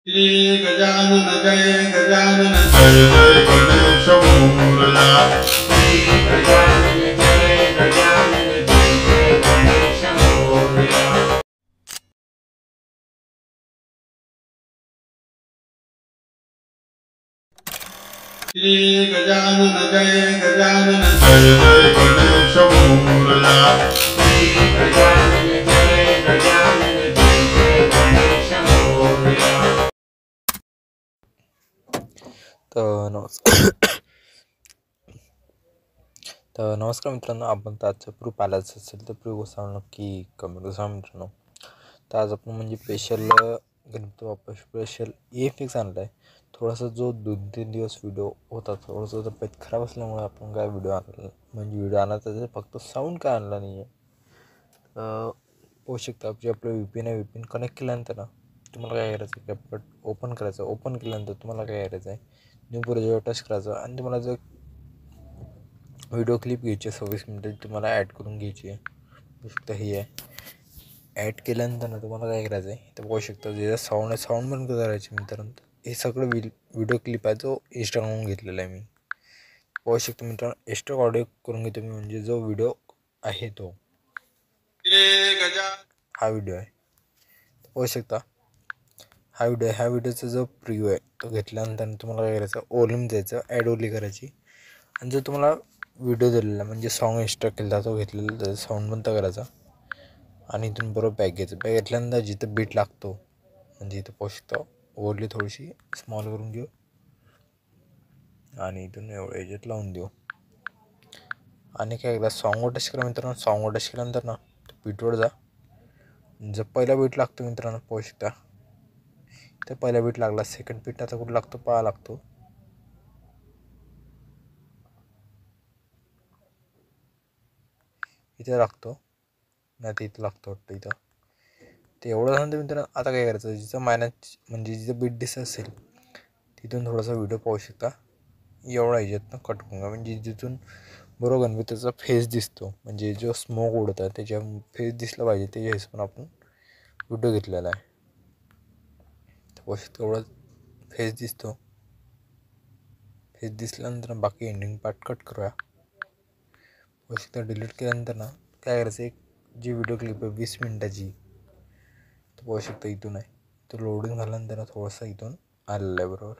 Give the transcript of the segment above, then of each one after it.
श्री गजानन जय गजानन जय जय गणेश मोरया। श्री गजानन जय गजानन जय जय गणेश मोरया। श्री गजानन जय गजानन जय जय गणेश मोरया। श्री गजानन जय गजानन जय जय गणेश मोरया। नमस्कार मित्रांनो, आपण तर आजचा प्रूफ आलाच असेल तर प्रूफ असा नक्की कमेंट करा मित्रांनो. तर आज आपण म्हणजे special Ganpati Bappa special EFX आणला आहे. थोडासा जो 2-3 दिवस व्हिडिओ होता थोडासा तब्येत खराब असल्यामुळे आपण काय व्हिडिओ आणला व्हिडिओ आणला त्याचं फक्त साऊंड काय आणला नाही आहे. होऊ शकतं आपलं VPN आहे, VPN कनेक्ट केल्यानंतर ना तुम्हाला काय करायचं आहे, कॅपकट ओपन करायचं. ओपन केल्यानंतर तुम्हाला काय करायचं आहे, न्यू प्रोजेक्ट टच करायचं आणि तुम्हाला जर व्हिडिओ क्लिप घ्यायची 26 मिनिटाची तुम्हाला ॲड करून घ्यायची आहे. बघू शकता ही आहे. ॲड केल्यानंतर ना तुम्हाला काय करायचं आहे, तर बघू शकता जे साऊंड आहे साऊंड बंद करायचे मित्रांनो. हे सगळं व्हिडिओ क्लिप आहे जो इंस्टाग्रामवरून घेतलेला आहे मी. बघू शकता मित्रांनो, एक्स्ट्रा ऑडिओ करून घेतो मी, म्हणजे जो व्हिडिओ आहे तो हा व्हिडिओ आहे. बघू शकता हा व्हिडिओ आहे. ह्या व्हिडिओचा जो प्रिव्ह्यू आहे तो घेतल्यानंतर तुम्हाला काय करायचं, ओलिम द्यायचं, ॲड ओली करायची आणि जो तुम्हाला व्हिडिओ दिलेला म्हणजे सॉन्ग इंस्टॉल केला तो घेतलेला त्याचा साऊंड बंद करायचा आणि इथून बरोबर बॅक घ्यायचं. बॅक घेतल्यानंतर जिथं बीट लागतो म्हणजे इथं पाहू शकता ओरली थोडीशी स्मॉल करून घेऊ आणि इथून एवढं याच्यात लावून देऊ आणि काय एकदा सॉन्गवर टच करा मित्रांनो. सॉन्गवर टच केल्यानंतर ना बीटवर जा. जर पहिला बीट लागतो मित्रांनो पाहू शकता तर पहिला बीट लागला. सेकंड बीट आता कुठं लागतो पाहा लागतो. इथे लागतो नाही तर इथं लागतो वाटतं इथं. ते एवढं झालं मित्रांनो. आता काय करायचं, जिथं मायनस म्हणजे जिथं बीट दिसत असेल तिथून थोडासा व्हिडिओ पाहू शकता एवढा ह्याच्यातनं कट करून म्हणजे जिथून बरोबर गणपतीचा फेस दिसतो म्हणजे जो स्मोक उडत आहे त्याच्या फेस दिसला पाहिजे त्याच्या हिशोबाने आपण व्हिडिओ घेतलेला आहे. तर पाहू शकता एवढा फेस दिसतो. फेस दिसल्यानंतर बाकी एंडिंग पार्ट कट करूया. पाहू शकता डिलीट केल्यानंतर ना काय करायचं, एक जी व्हिडिओ क्लिप आहे 20 मिनिटाची तर पाहू शकता इथून आहे. तो लोडिंग झाल्यानंतर थोडासा इथून आलेला आहे बरोबर.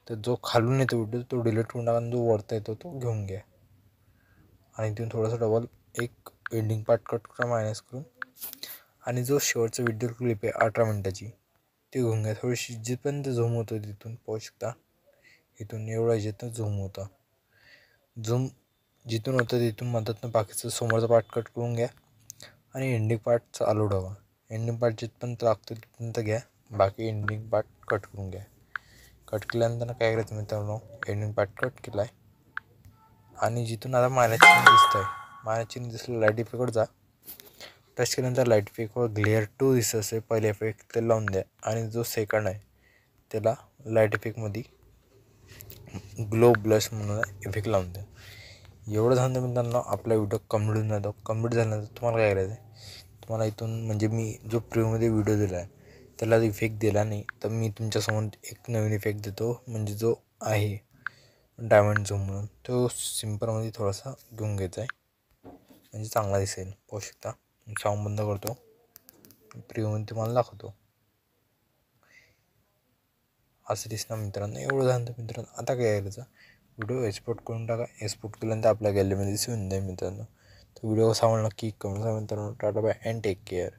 तर जो खालून येतो व्हिडिओ तो डिलीट करून टाका, जो वरता येतो तो घेऊन घ्या आणि इथून थोडासा डबल एक एंडिंग पार्ट कट करा मायनस करून आणि जो शेवटचा व्हिडिओ क्लिप आहे 18 मिनिटाची ते घेऊन घ्या. थोडीशी जिथपर्यंत झूम होतं तिथून पाहू शकता इथून एवढा याच्यातनं झूम होतं. झूम जिथून होतं तिथून मधातनं बाकीचं समोरचा पार्ट कट करून घ्या आणि एंडिंग पार्ट चालू ठेवा. एंडिंग पार्ट जिथपर्यंत लागतो तिथपर्यंत घ्या, बाकी एंडिंग पार्ट कट करून घ्या. कट केल्यानंतर काय करायचं मित्रांनो, एंडिंग पार्ट कट केला आहे आणि जिथून आता मायनस चिन्ह दिसतं आहे मायनस चिन्ह दिसलं लाईट इफेक्टवर जा. टच केल्यानंतर लाईट इफेक्टवर ग्लेअर 2 दिसत असेल पहिले इफेक्ट ते लावून द्या आणि जो सेकंड आहे त्याला लाईट इफेक्टमध्ये ग्लो ब्लश म्हणून इफेक्ट लावून द्या. एवढं झालं मित्रांनो आपला व्हिडिओ कंप्लीट होऊन जातो. कंप्लीट झाल्यानंतर तुम्हाला काय करायचं आहे, तुम्हाला इथून म्हणजे मी जो प्रिव्ह्यूमध्ये व्हिडिओ दिला आहे त्याला इफेक्ट दिला नाही तर मी तुमच्यासमोर एक नवीन इफेक्ट देतो म्हणजे जो आहे डायमंड झूम म्हणून तो सिम्पलमध्ये थोडासा घेऊन घ्यायचा आहे म्हणजे चांगला दिसेल. पाहू शकता साऊंड बंद करतो, प्रिव्ह्यूमध्ये तुम्हाला दाखवतो असं दिसणार मित्रांनो. एवढं झालं मित्रांनो. आता काय करायचं, व्हिडिओ एक्सपोर्ट करून टाका. एक्सपोर्ट केल्यानंतर आपल्या गॅलरीमध्ये दिसून जाईल मित्रांनो. तर व्हिडिओ कसा आवडला नक्की कमेंट करा मित्रांनो. Tata bye and take care.